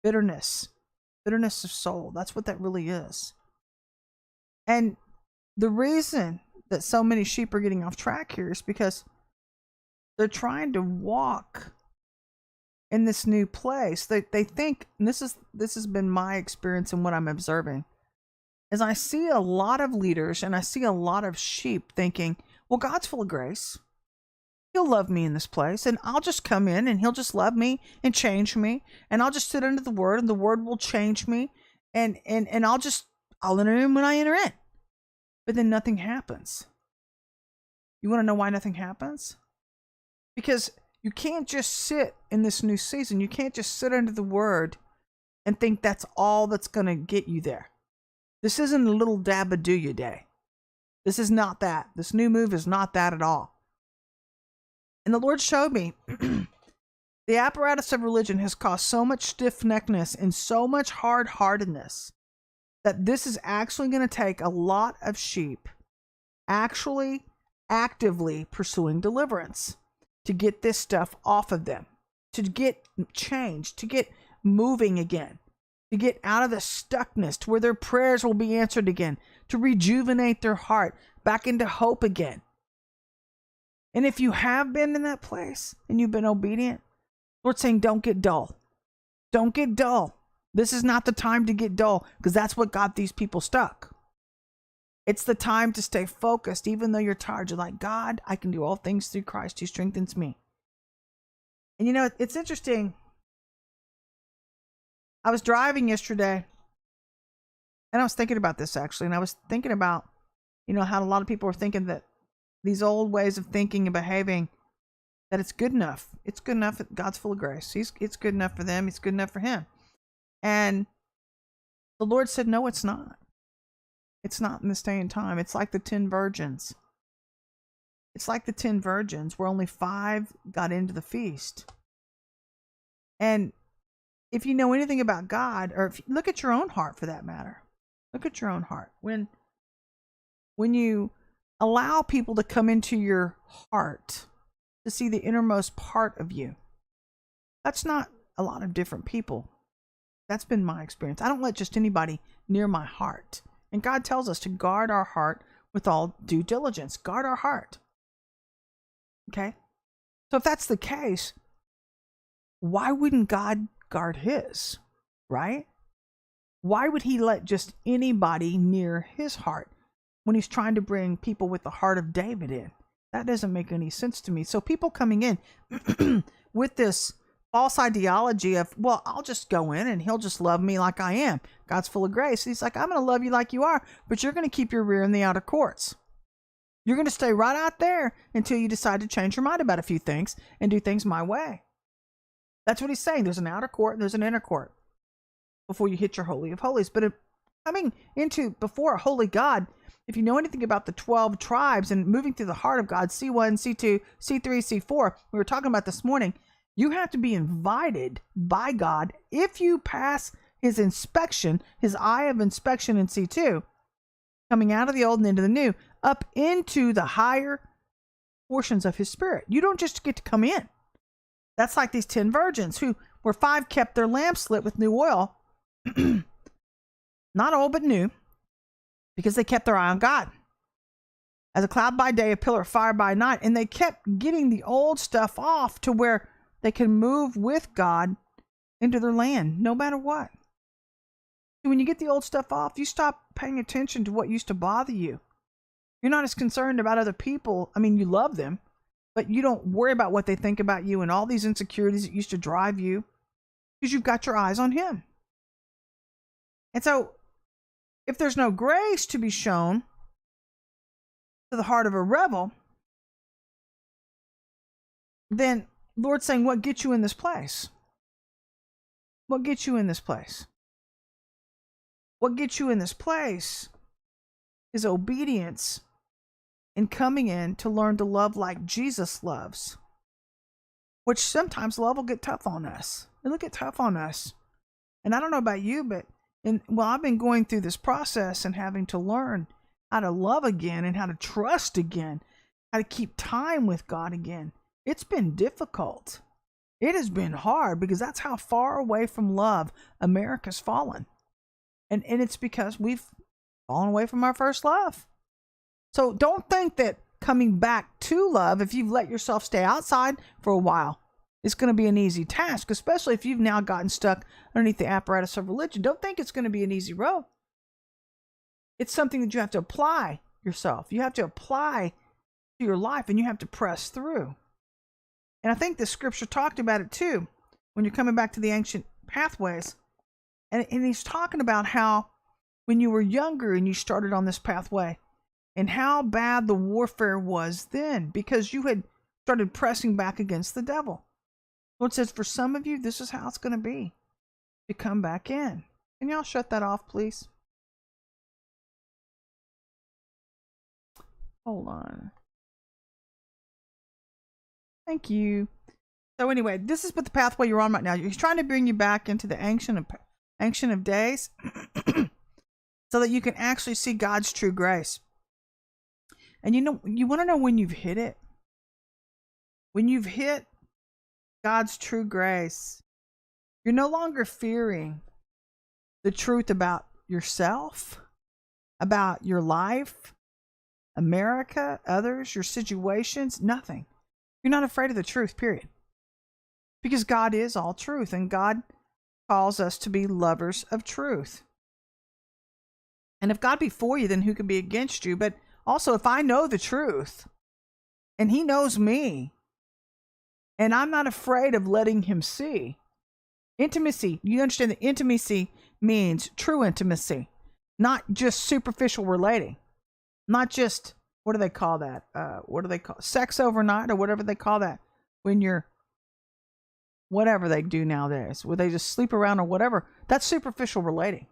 bitterness of soul. That's what that really is. And the reason that so many sheep are getting off track here is because they're trying to walk in this new place. They think, and this has been my experience and what I'm observing, is I see a lot of leaders and I see a lot of sheep thinking, well, God's full of grace. He'll love me in this place, and I'll just come in and he'll just love me and change me, and I'll just sit under the word and the word will change me, and I'll enter in when I enter in. But then nothing happens. You want to know why nothing happens? Because you can't just sit in this new season. You can't just sit under the word and think that's all that's going to get you there. This isn't a little dabba-do-ya day. This is not that. This new move is not that at all. And the Lord showed me the apparatus of religion has caused so much stiff-neckedness and so much hard-heartedness that this is actually going to take a lot of sheep actually actively pursuing deliverance to get this stuff off of them, to get changed, to get moving again, to get out of the stuckness, to where their prayers will be answered again, to rejuvenate their heart back into hope again. And if you have been in that place and you've been obedient, Lord's saying, don't get dull. Don't get dull. This is not the time to get dull, because that's what got these people stuck. It's the time to stay focused, even though you're tired. You're like, God, I can do all things through Christ who strengthens me. And you know, it's interesting. I was driving yesterday, and I was thinking about this actually, and I was thinking about, you know, how a lot of people are thinking that these old ways of thinking and behaving, that it's good enough. It's good enough. God's full of grace. It's good enough for them. It's good enough for him. And the Lord said, no, it's not. It's not in this day and time. It's like the 10 virgins. It's like the 10 virgins where only 5 got into the feast. And if you know anything about God, or if you look at your own heart for that matter, look at your own heart. When you allow people to come into your heart to see the innermost part of you, that's not a lot of different people. That's been my experience. I don't let just anybody near my heart. And God tells us to guard our heart with all due diligence. Guard our heart. Okay? So if that's the case, why wouldn't God guard his? Right? Why would he let just anybody near his heart when he's trying to bring people with the heart of David in? That doesn't make any sense to me. So people coming in with this false ideology of, well, I'll just go in and he'll just love me like I am. God's full of grace. He's like, I'm going to love you like you are, but you're going to keep your rear in the outer courts. You're going to stay right out there until you decide to change your mind about a few things and do things my way. That's what he's saying. There's an outer court and there's an inner court before you hit your Holy of Holies. But coming into before a holy God, if you know anything about the 12 tribes and moving through the heart of God, C1, C2, C3, C4, we were talking about this morning, you have to be invited by God. If you pass his inspection, his eye of inspection in C2, coming out of the old and into the new, up into the higher portions of his spirit. You don't just get to come in. That's like these 10 virgins where 5 kept their lamps lit with new oil, not old but new, because they kept their eye on God. As a cloud by day, a pillar of fire by night, and they kept getting the old stuff off to where they can move with God into their land, no matter what. When you get the old stuff off, you stop paying attention to what used to bother you. You're not as concerned about other people. I mean, you love them, but you don't worry about what they think about you and all these insecurities that used to drive you, because you've got your eyes on him. And so, if there's no grace to be shown to the heart of a rebel, then Lord's saying, what gets you in this place? What gets you in this place? What gets you in this place is obedience and coming in to learn to love like Jesus loves, which sometimes love will get tough on us. It'll get tough on us. And I don't know about you, but I've been going through this process and having to learn how to love again and how to trust again, how to keep time with God again. It's been difficult. It has been hard because that's how far away from love America's fallen. And it's because we've fallen away from our first love. So don't think that coming back to love, if you've let yourself stay outside for a while, it's going to be an easy task, especially if you've now gotten stuck underneath the apparatus of religion. Don't think it's going to be an easy road. It's something that you have to apply yourself. You have to apply to your life, and you have to press through. And I think the scripture talked about it too, when you're coming back to the ancient pathways. And he's talking about how when you were younger and you started on this pathway, and how bad the warfare was then, because you had started pressing back against the devil. Lord says, for some of you, this is how it's going to be to come back in. Can y'all shut that off, please? Hold on. Thank you. So anyway, this is what the pathway you're on right now. He's trying to bring you back into the Ancient of Days so that you can actually see God's true grace. And you want to know when you've hit it? When you've hit God's true grace, you're no longer fearing the truth about yourself, about your life, America, others, your situations, nothing. You're not afraid of the truth, period. Because God is all truth, and God calls us to be lovers of truth. And if God be for you, then who can be against you? But also, if I know the truth, and he knows me, and I'm not afraid of letting him see. Intimacy, you understand that intimacy means true intimacy, not just superficial relating. Not just, what do they call that? Sex overnight, or whatever they call that. When you're, whatever they do nowadays, where they just sleep around or whatever. That's superficial relating.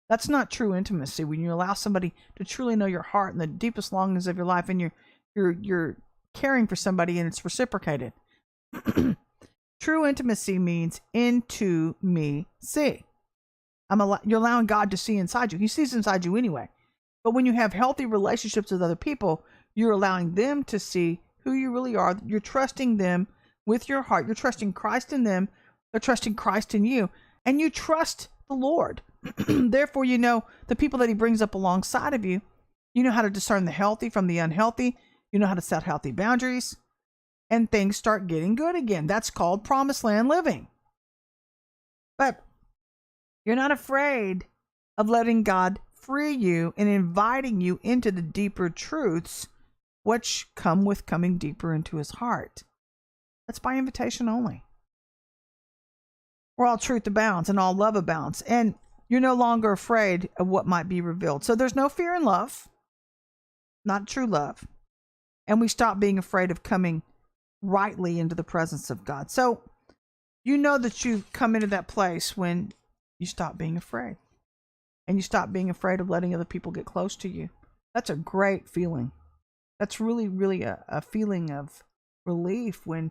That's not true intimacy. When you allow somebody to truly know your heart and the deepest longings of your life, and you're caring for somebody and it's reciprocated. True intimacy means into me see. You're allowing God to see inside you. He sees inside you anyway. But when you have healthy relationships with other people, you're allowing them to see who you really are. You're trusting them with your heart. You're trusting Christ in them. They're trusting Christ in you. And you trust the Lord. Therefore, you know the people that he brings up alongside of you. You know how to discern the healthy from the unhealthy. You know how to set healthy boundaries. And things start getting good again. That's called promised land living. But you're not afraid of letting God free you and inviting you into the deeper truths which come with coming deeper into his heart. That's by invitation only. Where all truth abounds and all love abounds. And you're no longer afraid of what might be revealed. So there's no fear in love. Not true love. And we stop being afraid of coming rightly into the presence of God. So you know that you come into that place when you stop being afraid. And you stop being afraid of letting other people get close to you. That's a great feeling. That's really, really a feeling of relief when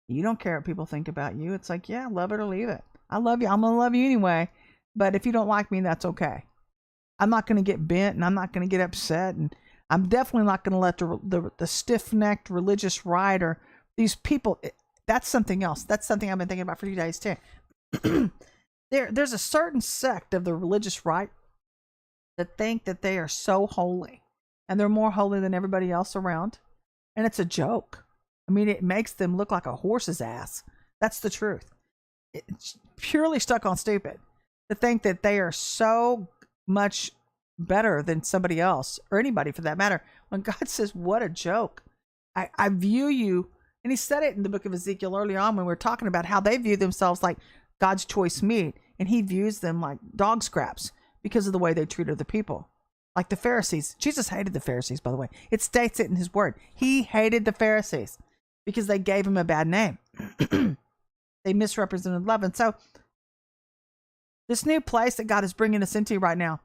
you don't care what people think about you. It's like, yeah, love it or leave it. I love you. I'm going to love you anyway. But if you don't like me, that's okay. I'm not going to get bent, and I'm not going to get upset, and I'm definitely not going to let the stiff-necked religious right or these people. That's something else. That's something I've been thinking about for 2 days too. There's a certain sect of the religious right that think that they are so holy, and they're more holy than everybody else around, and it's a joke. I mean, it makes them look like a horse's ass. That's the truth. It's purely stuck on stupid to think that they are so much better than somebody else or anybody for that matter. When God says, what a joke. I view you, and he said it in the book of Ezekiel early on when we were talking about how they view themselves like God's choice meat, and he views them like dog scraps because of the way they treated the people. Like the Pharisees. Jesus hated the Pharisees, by the way. It states it in his word. He hated the Pharisees because they gave him a bad name. They misrepresented love. And so this new place that God is bringing us into right now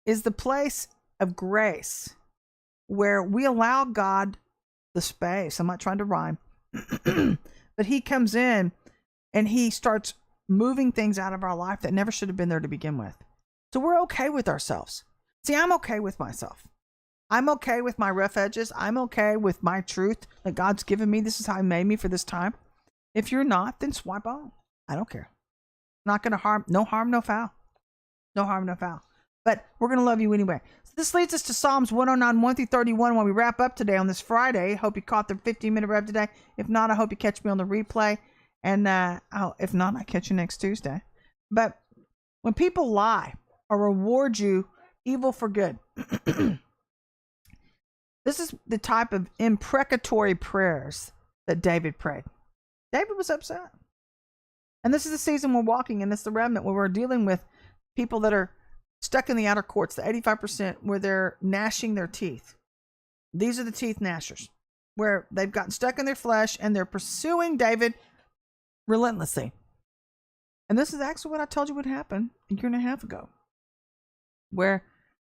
is the place of grace where we allow God the space. I'm not trying to rhyme, but he comes in and he starts moving things out of our life that never should have been there to begin with. So we're okay with ourselves. See, I'm okay with myself. I'm okay with my rough edges. I'm okay with my truth that God's given me. This is how he made me for this time. If you're not, then swipe on. I don't care. Not going to harm, no foul. No harm, no foul. But we're going to love you anyway. So this leads us to Psalms 109, 1 through 31 when we wrap up today on this Friday. Hope you caught the 15-minute rev today. If not, I hope you catch me on the replay. And if not, I'll catch you next Tuesday. But when people lie or reward you evil for good, this is the type of imprecatory prayers that David prayed. David was upset. And this is the season we're walking in. It's the remnant where we're dealing with people that are stuck in the outer courts, the 85% where they're gnashing their teeth. These are the teeth gnashers, where they've gotten stuck in their flesh and they're pursuing David relentlessly. And this is actually what I told you would happen a year and a half ago, where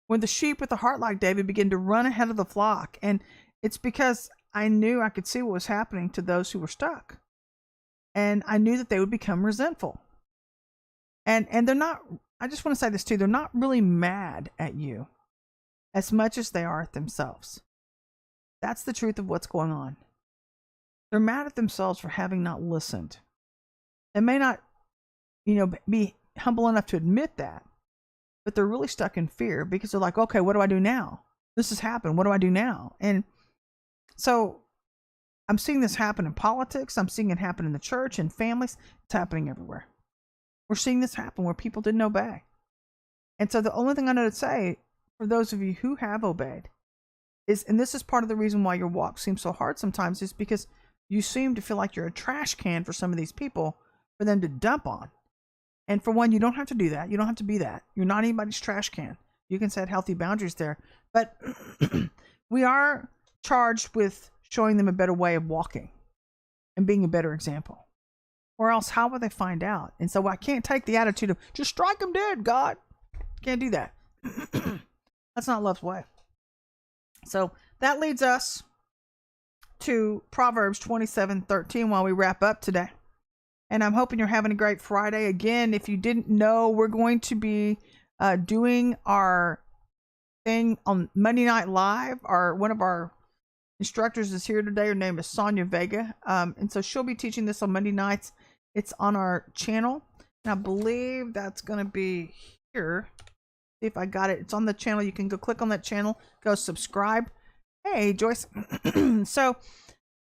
when the sheep with a heart like David begin to run ahead of the flock. And it's because I knew I could see what was happening to those who were stuck. And I knew that they would become resentful. And they're not, I just want to say this too, they're not really mad at you as much as they are at themselves. That's the truth of what's going on. They're mad at themselves for having not listened. They may not, be humble enough to admit that, but they're really stuck in fear because they're like, okay, what do I do now? This has happened. What do I do now? And so I'm seeing this happen in politics. I'm seeing it happen in the church and families. It's happening everywhere. We're seeing this happen where people didn't obey. And so the only thing I know to say for those of you who have obeyed is, and this is part of the reason why your walk seems so hard sometimes, is because you seem to feel like you're a trash can for some of these people for them to dump on. And for one, you don't have to do that. You don't have to be that. You're not anybody's trash can. You can set healthy boundaries there. But we are charged with showing them a better way of walking and being a better example. Or else how will they find out? And so I can't take the attitude of, just strike them dead, God. Can't do that. That's not love's way. So that leads us to Proverbs 27:13 while we wrap up today. And I'm hoping you're having a great Friday. Again, if you didn't know, we're going to be doing our thing on Monday Night Live. One of our instructors is here today. Her name is Sonia Vega. And so she'll be teaching this on Monday nights. It's on our channel. And I believe that's going to be here. See if I got it. It's on the channel. You can go click on that channel. Go subscribe. Hey, Joyce. So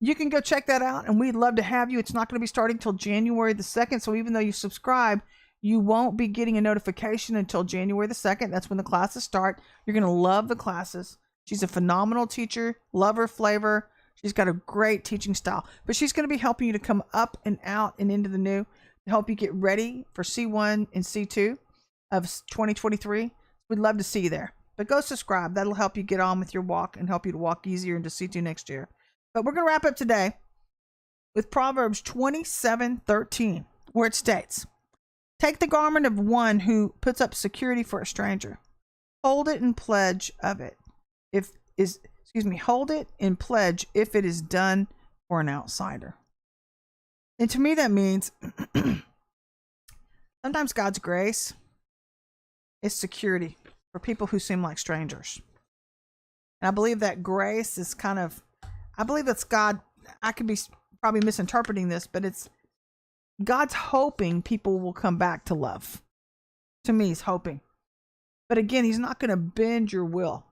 you can go check that out, and we'd love to have you. It's not going to be starting until January the 2nd. So even though you subscribe, you won't be getting a notification until January the 2nd. That's when the classes start. You're going to love the classes. She's a phenomenal teacher. Love her flavor. She's got a great teaching style. But she's going to be helping you to come up and out and into the new to help you get ready for C1 and C2 of 2023. We'd love to see you there. But go subscribe. That'll help you get on with your walk and help you to walk easier into C2 next year. But we're going to wrap up today with Proverbs 27:13, where it states, take the garment of one who puts up security for a stranger. Hold it in pledge of it. Hold it in pledge if it is done for an outsider. And to me, that means sometimes God's grace is security for people who seem like strangers. And I believe that grace is I believe that's God. I could be probably misinterpreting this, but it's God's hoping people will come back to love. To me, he's hoping. But again, he's not going to bend your will.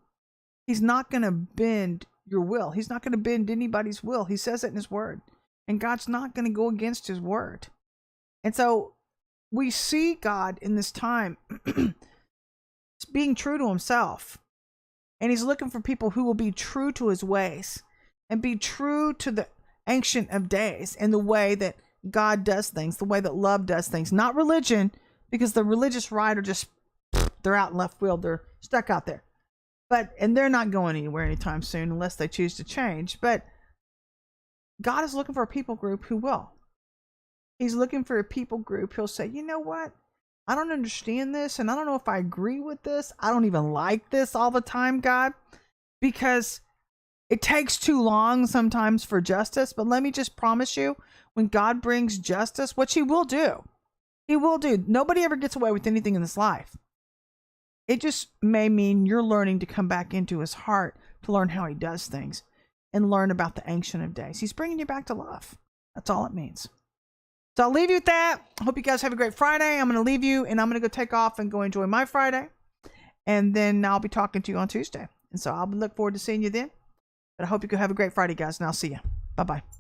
He's not going to bend your will. He's not going to bend anybody's will. He says it in his word. And God's not going to go against his word. And so we see God in this time being true to himself. And he's looking for people who will be true to his ways and be true to the Ancient of Days and the way that God does things, the way that love does things, not religion, because the religious right are just, they're out in left field. They're stuck out there. And they're not going anywhere anytime soon unless they choose to change. But God is looking for a people group who will. He's looking for a people group who'll say, you know what? I don't understand this, and I don't know if I agree with this. I don't even like this all the time, God, because it takes too long sometimes for justice. But let me just promise you, when God brings justice, which he will do, he will do. Nobody ever gets away with anything in this life. It just may mean you're learning to come back into his heart to learn how he does things and learn about the Ancient of Days. He's bringing you back to love. That's all it means. So I'll leave you with that. I hope you guys have a great Friday. I'm going to leave you and I'm going to go take off and go enjoy my Friday. And then I'll be talking to you on Tuesday. And so I'll look forward to seeing you then. But I hope you can have a great Friday, guys. And I'll see you. Bye-bye.